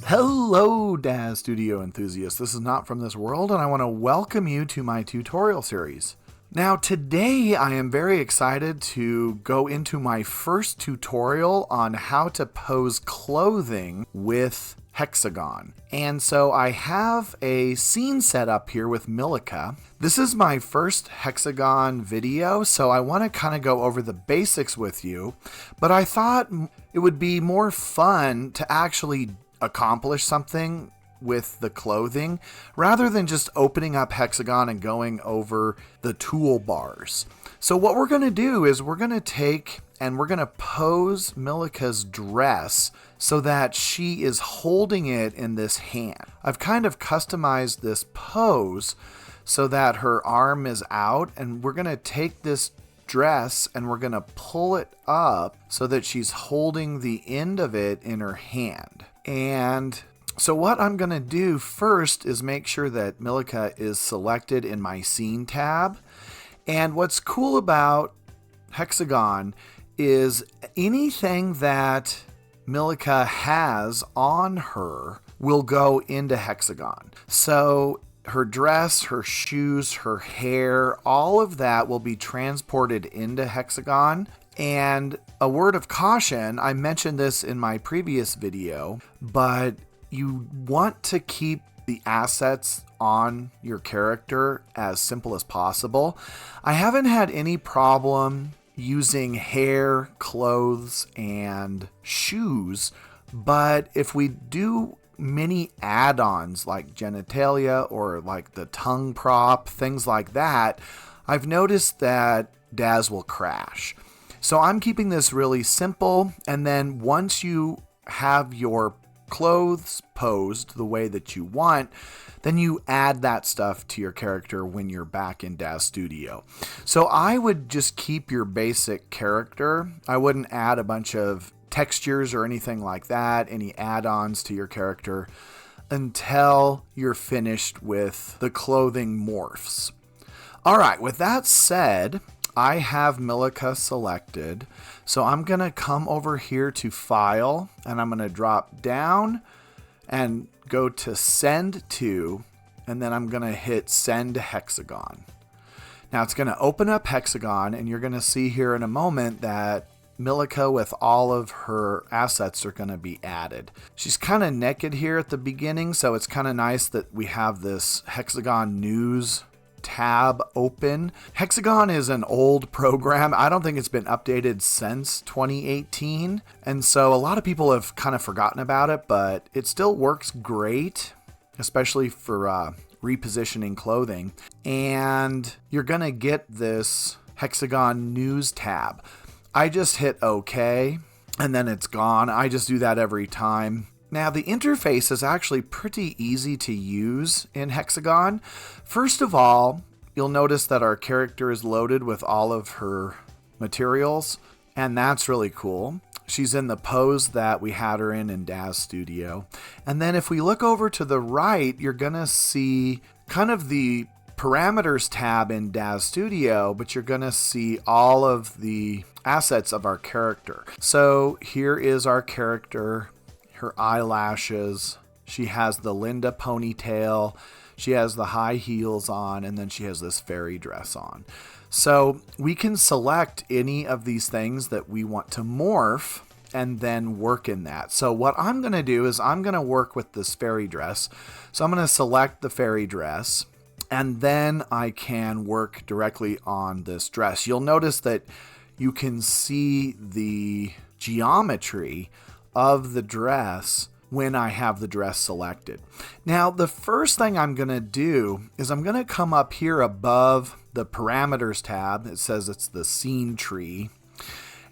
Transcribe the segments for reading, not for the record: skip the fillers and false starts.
Hello, Daz Studio enthusiasts. This is Not From This World, and I want to welcome you to my tutorial series. Now, today I am very excited to go into my first tutorial on how to pose clothing with Hexagon. And so I have a scene set up here with Milica. This is my first Hexagon video, so I want to kind of go over the basics with you, but I thought it would be more fun to actually accomplish something with the clothing rather than just opening up Hexagon and going over the toolbars. So what we're going to do is we're going to take and we're going to pose Milica's dress so that she is holding it in this hand. I've kind of customized this pose so that her arm is out, and we're going to take this dress and we're going to pull it up so that she's holding the end of it in her hand. And so what I'm going to do first is make sure that Milica is selected in my scene tab. And what's cool about Hexagon is anything that Milica has on her will go into Hexagon. So her dress, her shoes, her hair, all of that will be transported into Hexagon. And a word of caution, I mentioned this in my previous video, but you want to keep the assets on your character as simple as possible. I haven't had any problem using hair, clothes, and shoes, but if we do many add-ons like genitalia or like the tongue prop, things like that, I've noticed that Daz will crash. So I'm keeping this really simple, and then once you have your clothes posed the way that you want, then you add that stuff to your character when you're back in Daz Studio. So I would just keep your basic character. I wouldn't add a bunch of textures or anything like that, any add-ons to your character, until you're finished with the clothing morphs. All right, with that said, I have Milica selected, so I'm going to come over here to File, and I'm going to drop down and go to Send To, and then I'm going to hit Send to Hexagon. Now it's going to open up Hexagon, and you're going to see here in a moment that Milica with all of her assets are going to be added. She's kind of naked here at the beginning, so it's kind of nice that we have this Hexagon News tab open. Hexagon is an old program. I don't think it's been updated since 2018. And so a lot of people have kind of forgotten about it, but it still works great, especially for repositioning clothing. And you're going to get this Hexagon News tab. I just hit OK and then it's gone. I just do that every time. Now, the interface is actually pretty easy to use in Hexagon. First of all, you'll notice that our character is loaded with all of her materials, and that's really cool. She's in the pose that we had her in Daz Studio. And then if we look over to the right, you're going to see kind of the parameters tab in Daz Studio, but you're going to see all of the assets of our character. So here is our character. Her eyelashes, she has the Linda ponytail, she has the high heels on, and then she has this fairy dress on. So we can select any of these things that we want to morph and then work in that. So what I'm going to do is I'm going to work with this fairy dress. So I'm going to select the fairy dress, and then I can work directly on this dress. You'll notice that you can see the geometry of the dress when I have the dress selected. Now, the first thing I'm going to do is I'm going to come up here above the parameters tab. It says it's the scene tree.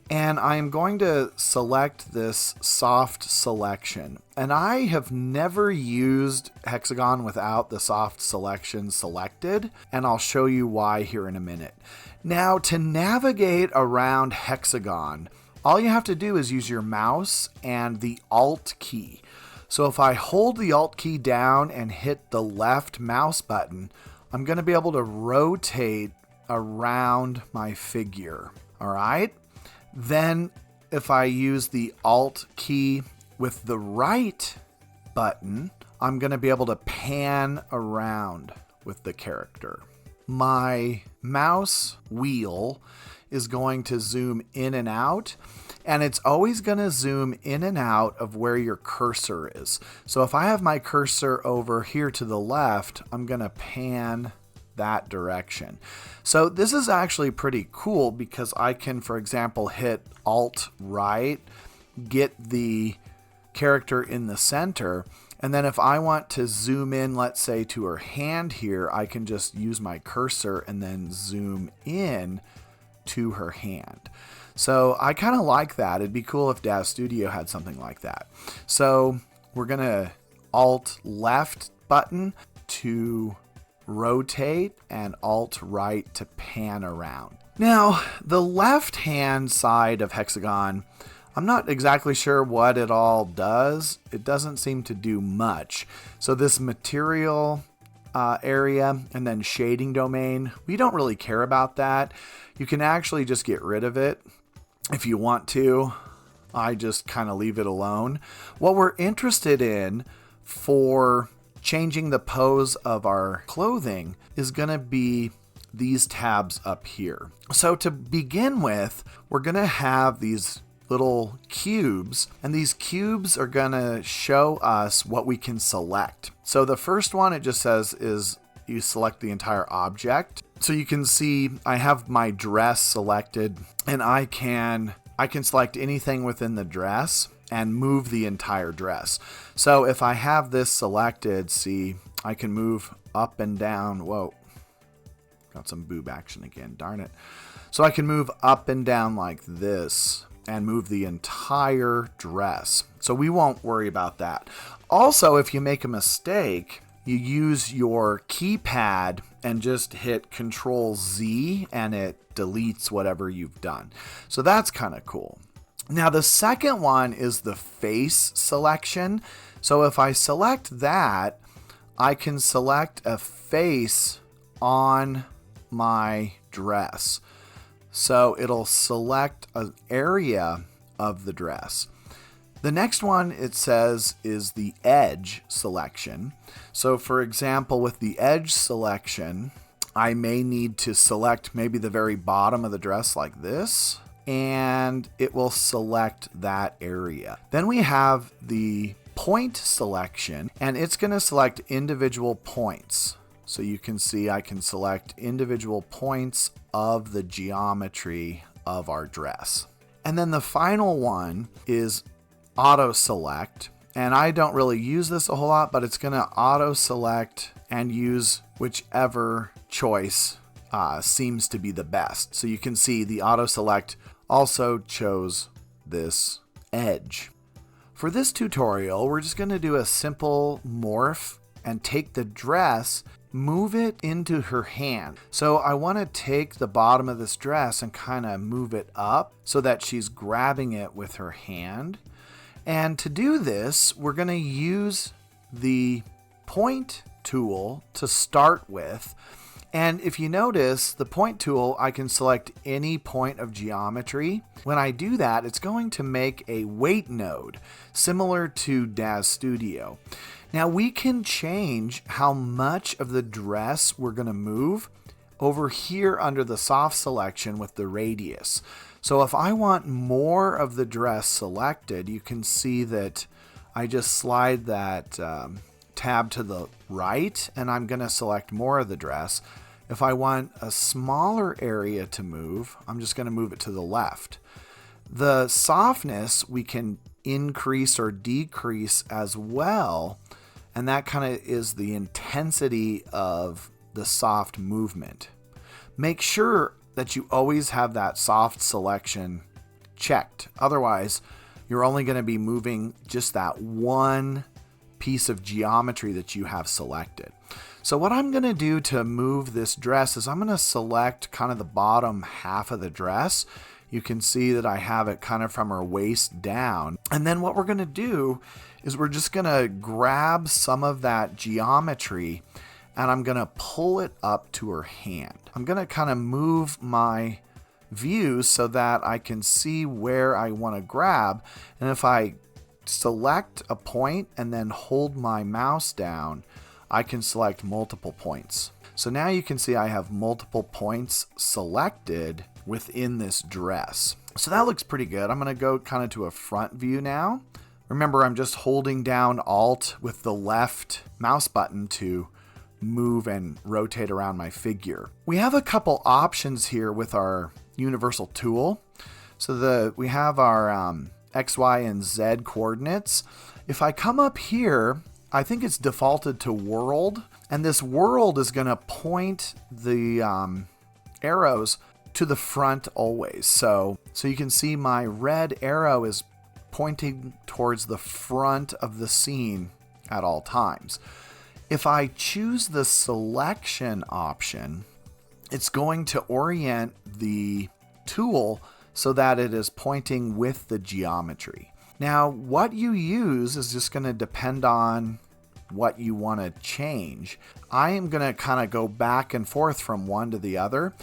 And I'm going to select this soft selection. And I have never used Hexagon without the soft selection selected, and I'll show you why here in a minute. Now, to navigate around Hexagon, all you have to do is use your mouse and the Alt key. So if I hold the Alt key down and hit the left mouse button, I'm going to be able to rotate around my figure. All right? Then if I use the Alt key with the right button, I'm going to be able to pan around with the character. My mouse wheel is going to zoom in and out, and it's always going to zoom in and out of where your cursor is. So if I have my cursor over here to the left, I'm going to pan that direction. So this is actually pretty cool because I can, for example, hit Alt right, get the character in the center, and then if I want to zoom in, let's say to her hand here, I can just use my cursor and then zoom in to her hand. So I kind of like that. It'd be cool if Daz Studio had something like that. So we're going to Alt left button to rotate and Alt right to pan around. Now, the left hand side of Hexagon, I'm not exactly sure what it all does. It doesn't seem to do much. So this material area and then shading domain, we don't really care about that. You can actually just get rid of it if you want to. I just kind of leave it alone. What we're interested in for changing the pose of our clothing is going to be these tabs up here. So to begin with, we're going to have these little cubes, and these cubes are going to show us what we can select. So the first one, it just says is you select the entire object. So you can see I have my dress selected, and I can select anything within the dress and move the entire dress. So if I have this selected, see, I can move up and down. Whoa, got some boob action again, darn it. So I can move up and down like this and move the entire dress. So we won't worry about that. Also, if you make a mistake, you use your keypad and just hit Control Z and it deletes whatever you've done. So that's kind of cool. Now the second one is the face selection. So if I select that, I can select a face on my dress. So it'll select an area of the dress. The next one it says is the edge selection. So for example, with the edge selection, I may need to select maybe the very bottom of the dress like this, and it will select that area. Then we have the point selection, and it's going to select individual points. So you can see I can select individual points of the geometry of our dress. And then the final one is auto select, and I don't really use this a whole lot, but it's going to auto select and use whichever choice seems to be the best. So you can see the auto select also chose this edge. For this tutorial, we're just going to do a simple morph and take the dress, move it into her hand. So I want to take the bottom of this dress and kind of move it up so that she's grabbing it with her hand. And to do this, we're going to use the point tool to start with. And if you notice, the point tool, I can select any point of geometry. When I do that, it's going to make a weight node, similar to Daz Studio. Now we can change how much of the dress we're going to move over here under the soft selection with the radius. So if I want more of the dress selected, you can see that I just slide that tab to the right, and I'm going to select more of the dress. If I want a smaller area to move, I'm just going to move it to the left. The softness we can increase or decrease as well, and that kind of is the intensity of the soft movement. Make sure that you always have that soft selection checked. Otherwise, you're only going to be moving just that one piece of geometry that you have selected. So what I'm going to do to move this dress is I'm going to select kind of the bottom half of the dress. You can see that I have it kind of from her waist down. And then what we're going to do is we're just going to grab some of that geometry and I'm going to pull it up to her hand. I'm going to kind of move my view so that I can see where I want to grab. And if I select a point and then hold my mouse down, I can select multiple points. So now you can see I have multiple points selected within this dress. So that looks pretty good. I'm going to go kind of to a front view now. Remember, I'm just holding down Alt with the left mouse button to move and rotate around my figure. We have a couple options here with our universal tool. So we have our X, Y, and Z coordinates. If I come up here, I think it's defaulted to world, and this world is going to point the arrows to the front always. So you can see my red arrow is pointing towards the front of the scene at all times. If I choose the selection option, it's going to orient the tool so that it is pointing with the geometry. Now, what you use is just going to depend on what you want to change. I am going to kind of go back and forth from one to the other.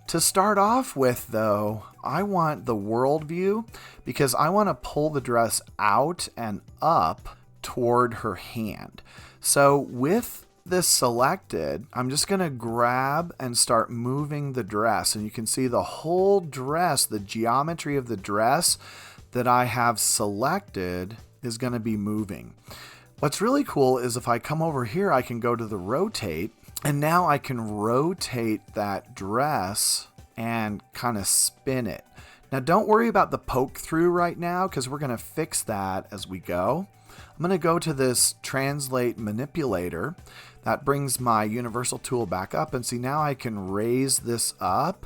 To start off with, though, I want the world view because I want to pull the dress out and up toward her hand. So with this selected, I'm just going to grab and start moving the dress, and you can see the whole dress, the geometry of the dress that I have selected is going to be moving. What's really cool is if I come over here, I can go to the rotate, and now I can rotate that dress and kind of spin it. Now don't worry about the poke through right now because we're going to fix that as we go. I'm going to go to this translate manipulator. That brings my universal tool back up, and see now I can raise this up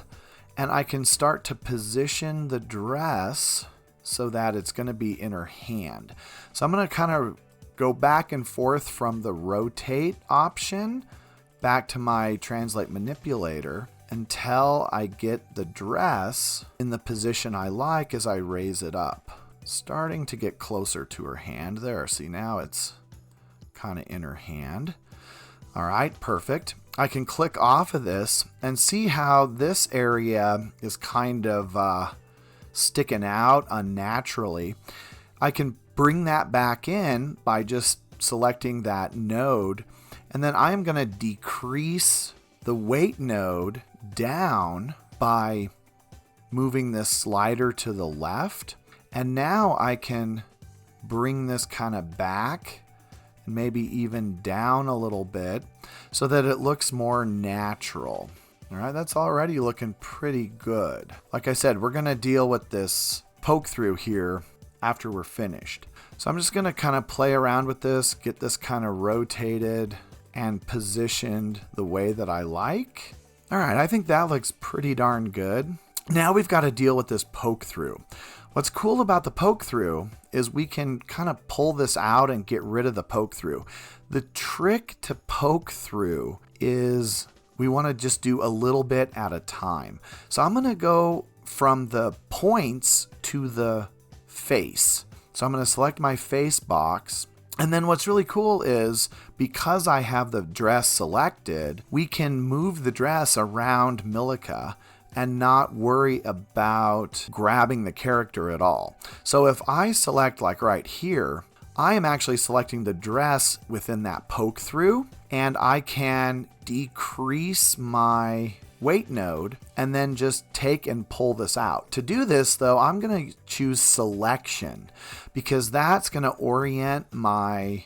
and I can start to position the dress so that it's going to be in her hand. So I'm going to kind of go back and forth from the rotate option back to my translate manipulator until I get the dress in the position I like as I raise it up. Starting to get closer to her hand there. See, now it's kind of in her hand. All right, perfect. I can click off of this and see how this area is kind of sticking out unnaturally. I can bring that back in by just selecting that node, and then I'm going to decrease the weight node down by moving this slider to the left. And now I can bring this kind of back and maybe even down a little bit so that it looks more natural. All right, that's already looking pretty good. Like I said, we're going to deal with this poke through here after we're finished. So I'm just going to kind of play around with this, get this kind of rotated and positioned the way that I like. All right, I think that looks pretty darn good. Now we've got to deal with this poke through. What's cool about the poke through is we can kind of pull this out and get rid of the poke through. The trick to poke through is we want to just do a little bit at a time. So I'm going to go from the points to the face. So I'm going to select my face box. And then what's really cool is because I have the dress selected, we can move the dress around Milica and not worry about grabbing the character at all. So if I select like right here, I am actually selecting the dress within that poke through, and I can decrease my weight node and then just take and pull this out. To do this though, I'm going to choose selection because that's going to orient my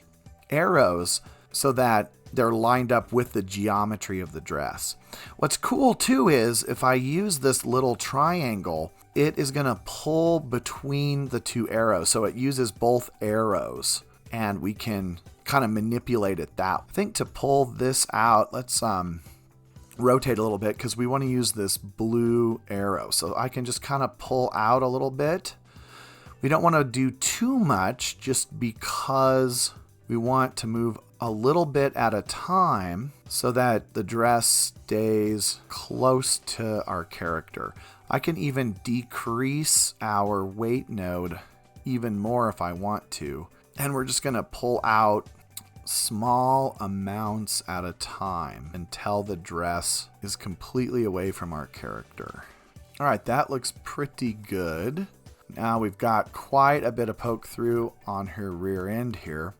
arrows so that they're lined up with the geometry of the dress. What's cool too is if I use this little triangle, it is going to pull between the two arrows. So it uses both arrows and we can kind of manipulate it that way. I think to pull this out, let's rotate a little bit because we want to use this blue arrow. So I can just kind of pull out a little bit. We don't want to do too much just because we want to move a little bit at a time so that the dress stays close to our character. I can even decrease our weight node even more if I want to. And we're just going to pull out small amounts at a time until the dress is completely away from our character. All right, that looks pretty good. Now we've got quite a bit of poke through on her rear end here.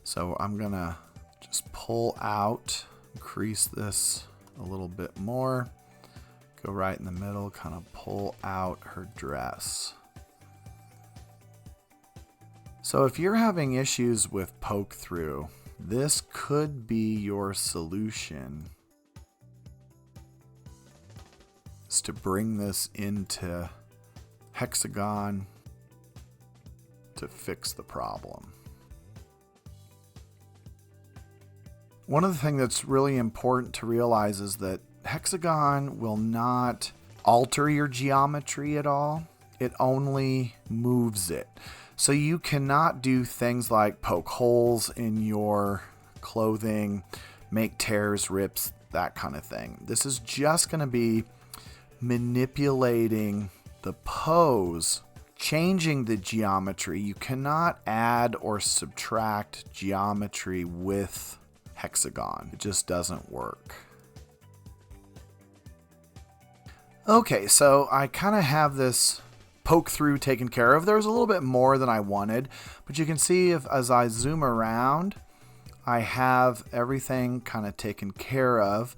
So I'm gonna just pull out, increase this a little bit more, go right in the middle, kind of pull out her dress. So if you're having issues with poke through, this could be your solution, is to bring this into Hexagon to fix the problem. One of the things that's really important to realize is that Hexagon will not alter your geometry at all. It only moves it. So you cannot do things like poke holes in your clothing, make tears, rips, that kind of thing. This is just going to be manipulating the pose, changing the geometry. You cannot add or subtract geometry with Hexagon. It just doesn't work. Okay, so I kind of have this poke through taken care of. There's a little bit more than I wanted, but you can see as I zoom around, I have everything kind of taken care of.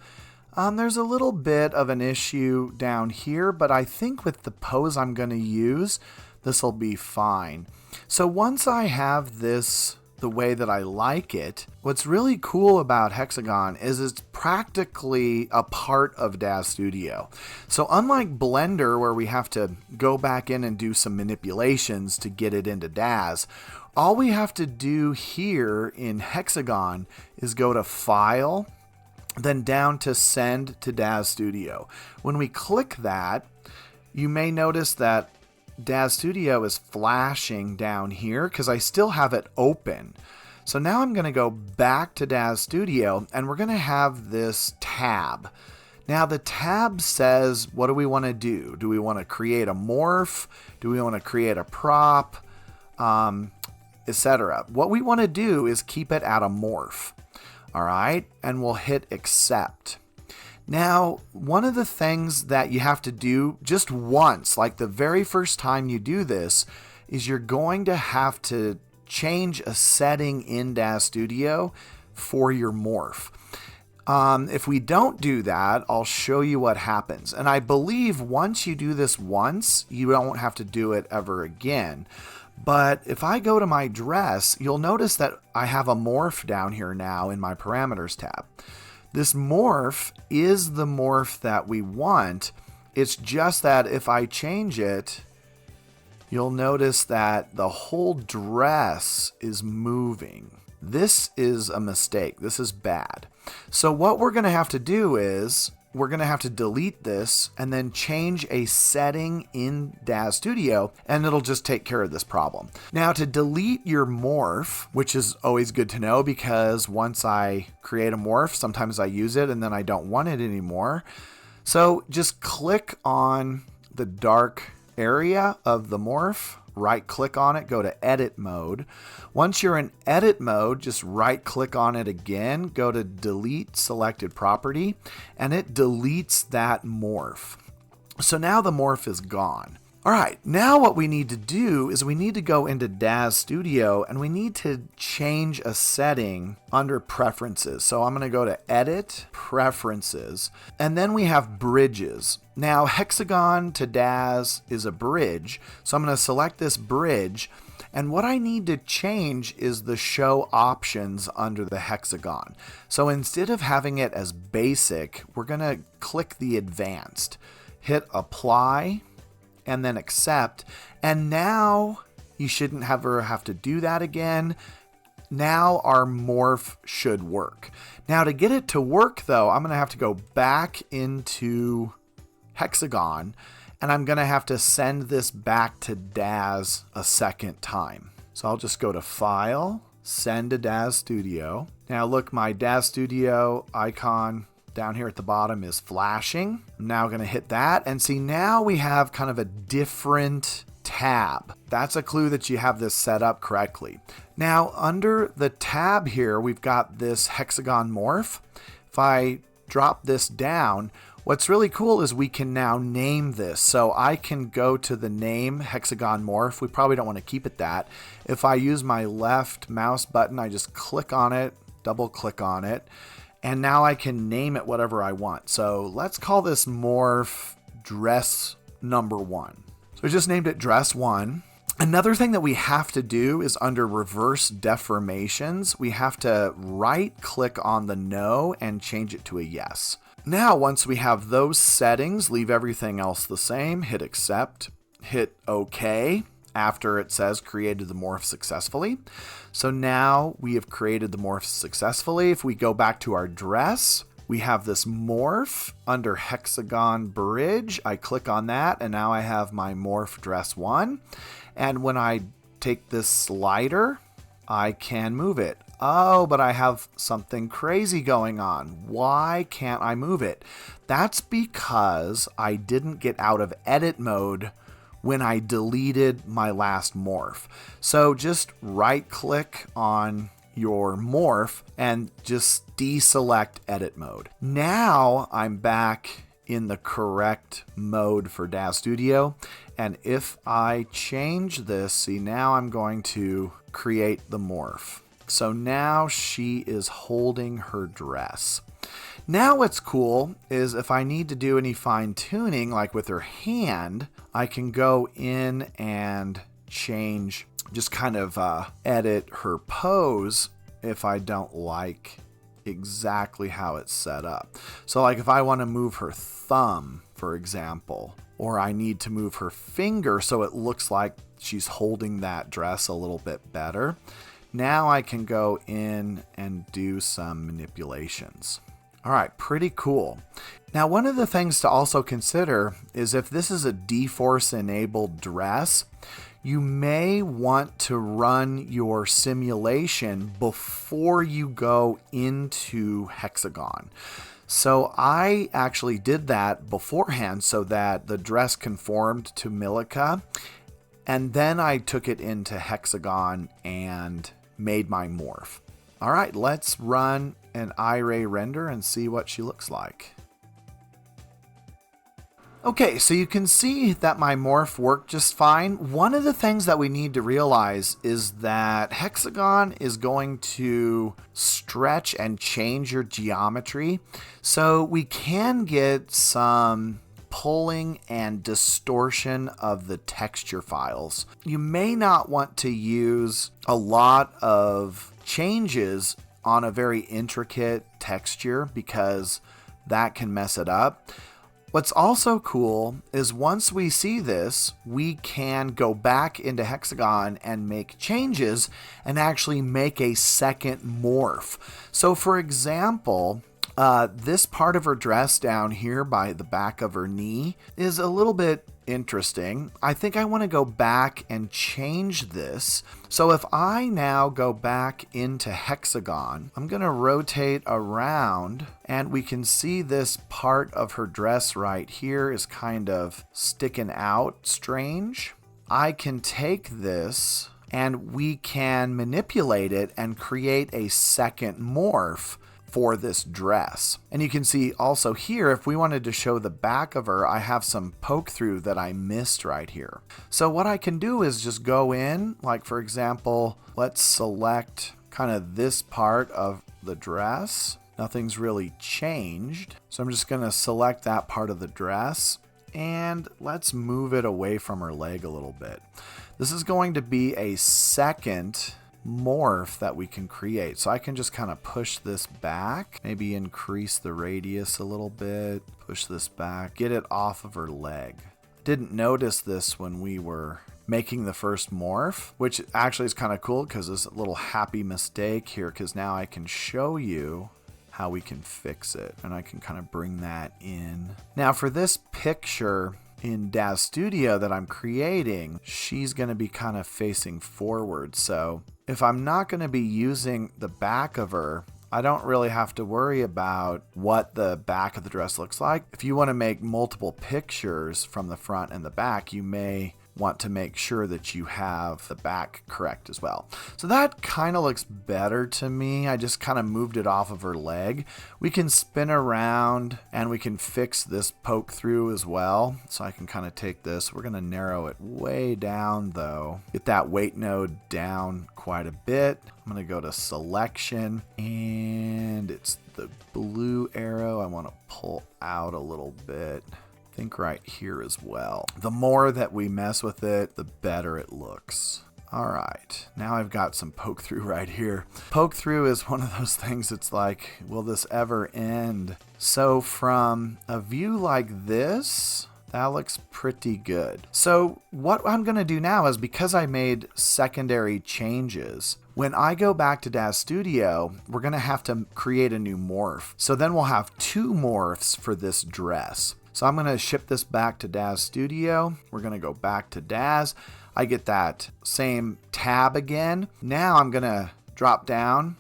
There's a little bit of an issue down here, but I think with the pose I'm going to use, this will be fine. So once I have this the way that I like it, what's really cool about Hexagon is it's practically a part of Daz Studio. So unlike Blender, where we have to go back in and do some manipulations to get it into Daz, all we have to do here in Hexagon is go to File, then down to Send to Daz Studio. When we click that, you may notice that Daz Studio is flashing down here because I still have it open. So now I'm going to go back to Daz Studio and we're going to have this tab. Now the tab says, what do we want to do? Do we want to create a morph? Do we want to create a prop? Etc. What we want to do is keep it at a morph. All right, and we'll hit accept. Now, one of the things that you have to do just once, like the very first time you do this, is you're going to have to change a setting in Daz Studio for your morph. If we don't do that, I'll show you what happens. And I believe once you do this once, you don't have to do it ever again. But if I go to my dress, you'll notice that I have a morph down here now in my parameters tab. This morph is the morph that we want. It's just that if I change it, you'll notice that the whole dress is moving. This is a mistake. This is bad. So what we're going to have to do is we're going to have to delete this and then change a setting in Daz Studio, and it'll just take care of this problem. Now, to delete your morph, which is always good to know because once I create a morph, sometimes I use it and then I don't want it anymore. So just click on the dark area of the morph, right click on it, go to edit mode. Once you're in edit mode, just right click on it again, go to delete selected property, and it deletes that morph. So now the morph is gone. All right, now what we need to do is we need to go into Daz Studio and we need to change a setting under preferences. So I'm going to go to edit, preferences, and then we have bridges. Now Hexagon to Daz is a bridge. So I'm going to select this bridge. And what I need to change is the show options under the Hexagon. So instead of having it as basic, we're going to click the advanced, hit apply, and then accept. And now you shouldn't ever have to do that again. Now our morph should work. Now to get it to work though, I'm going to have to go back into Hexagon and I'm going to have to send this back to Daz a second time. So I'll just go to File, Send to Daz Studio. Now look, my Daz Studio icon down here at the bottom is flashing. I'm now going to hit that and see now we have kind of a different tab. That's a clue that you have this set up correctly. Now under the tab here, we've got this Hexagon morph. If I drop this down, What's really cool is we can now name this. So I can go to the name Hexagon Morph. We probably don't want to keep it that. If I use my left mouse button, I just click on it, double click on it, and now I can name it whatever I want. So let's call this morph dress number 1. So I just named it dress 1. Another thing that we have to do is under reverse deformations, we have to right click on the no and change it to a yes. Now, once we have those settings, leave everything else the same, hit accept, hit OK after it says created the morph successfully. So now we have created the morph successfully. If we go back to our dress, we have this morph under Hexagon Bridge. I click on that and now I have my morph dress 1. And when I take this slider, I can move it. Oh, but I have something crazy going on. Why can't I move it? That's because I didn't get out of edit mode when I deleted my last morph. So just right click on your morph and just deselect edit mode. Now I'm back in the correct mode for Daz Studio. And if I change this, see, now I'm going to create the morph. So now she is holding her dress. Now what's cool is if I need to do any fine tuning, like with her hand, I can go in and change, just kind of edit her pose if I don't like exactly how it's set up. So like if I want to move her thumb, for example, or I need to move her finger so it looks like she's holding that dress a little bit better, now I can go in and do some manipulations. All right, pretty cool. Now, one of the things to also consider is if this is a D-Force enabled dress, you may want to run your simulation before you go into Hexagon. So I actually did that beforehand so that the dress conformed to Milica, and then I took it into Hexagon and made my morph. All right, let's run an iRay render and see what she looks like. Okay, so you can see that my morph worked just fine. One of the things that we need to realize is that Hexagon is going to stretch and change your geometry. So we can get some pulling and distortion of the texture files. You may not want to use a lot of changes on a very intricate texture because that can mess it up. What's also cool is once we see this, we can go back into Hexagon and make changes and actually make a second morph. So for example, this part of her dress down here by the back of her knee is a little bit interesting. I think I want to go back and change this. So if I now go back into Hexagon, I'm going to rotate around and we can see this part of her dress right here is kind of sticking out strange. I can take this and we can manipulate it and create a second morph for this dress. And you can see also here, if we wanted to show the back of her, I have some poke through that I missed right here. So what I can do is just go in, like for example, let's select kind of this part of the dress. Nothing's really changed. So I'm just gonna select that part of the dress and let's move it away from her leg a little bit. This is going to be a second morph that we can create. So I can just kind of push this back, maybe increase the radius a little bit, push this back, get it off of her leg. Didn't notice this when we were making the first morph, which actually is kind of cool because there's a little happy mistake here because now I can show you how we can fix it and I can kind of bring that in. Now for this picture in Daz Studio that I'm creating, she's going to be kind of facing forward. So if I'm not going to be using the back of her, I don't really have to worry about what the back of the dress looks like. If you want to make multiple pictures from the front and the back, you may want to make sure that you have the back correct as well. So that kind of looks better to me. I just kind of moved it off of her leg. We can spin around and we can fix this poke through as well. So I can kind of take this. We're going to narrow it way down though. Get that weight node down quite a bit. I'm going to go to selection and it's the blue arrow. I want to pull out a little bit. I think right here as well. The more that we mess with it, the better it looks. All right, now I've got some poke through right here. Poke through is one of those things, it's like, will this ever end? So from a view like this, that looks pretty good. So what I'm gonna do now is, because I made secondary changes, when I go back to Daz Studio, we're gonna have to create a new morph. So then we'll have 2 morphs for this dress. So I'm gonna ship this back to Daz Studio. We're gonna go back to Daz. I get that same tab again. Now I'm gonna drop down,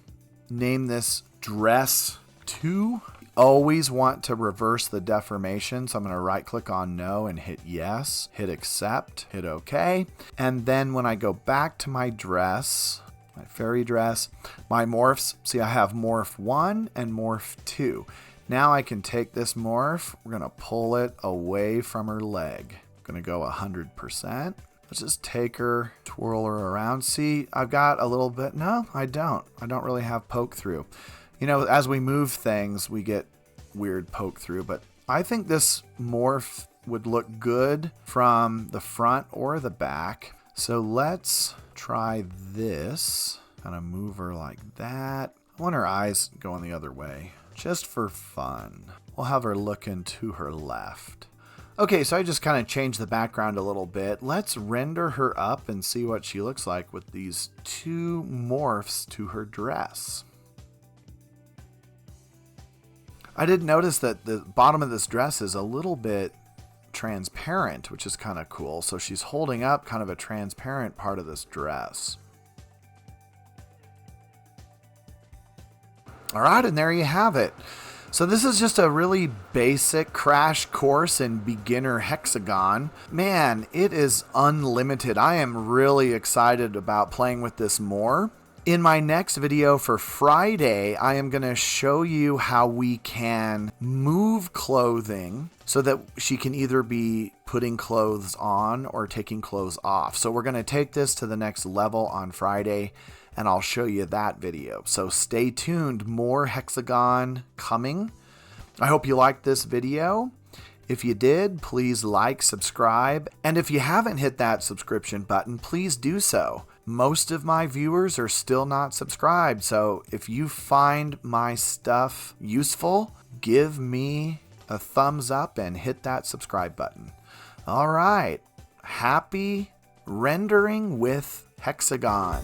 name this dress 2. Always want to reverse the deformation. So I'm gonna right click on no and hit yes, hit accept, hit okay. And then when I go back to my dress, my fairy dress, my morphs, see I have morph 1 and morph 2. Now I can take this morph, we're gonna pull it away from her leg. I'm gonna go 100%. Let's just take her, twirl her around. See, I've got a little bit, no, I don't really have poke through. You know, as we move things, we get weird poke through, but I think this morph would look good from the front or the back. So let's try this, kind of move her like that. I want her eyes going the other way, just for fun. We'll have her looking to her left. Okay, so I just kind of changed the background a little bit. Let's render her up and see what she looks like with these 2 morphs to her dress. I did notice that the bottom of this dress is a little bit transparent, which is kind of cool. So she's holding up kind of a transparent part of this dress. All right, and there you have it. So this is just a really basic crash course in beginner Hexagon. Man, it is unlimited. I am really excited about playing with this more. In my next video for Friday, I am going to show you how we can move clothing so that she can either be putting clothes on or taking clothes off. So we're going to take this to the next level on Friday, and I'll show you that video. So stay tuned, more Hexagon coming. I hope you liked this video. If you did, please like, subscribe, and if you haven't hit that subscription button, please do so. Most of my viewers are still not subscribed, so if you find my stuff useful, give me a thumbs up and hit that subscribe button. All right, happy rendering with Hexagon.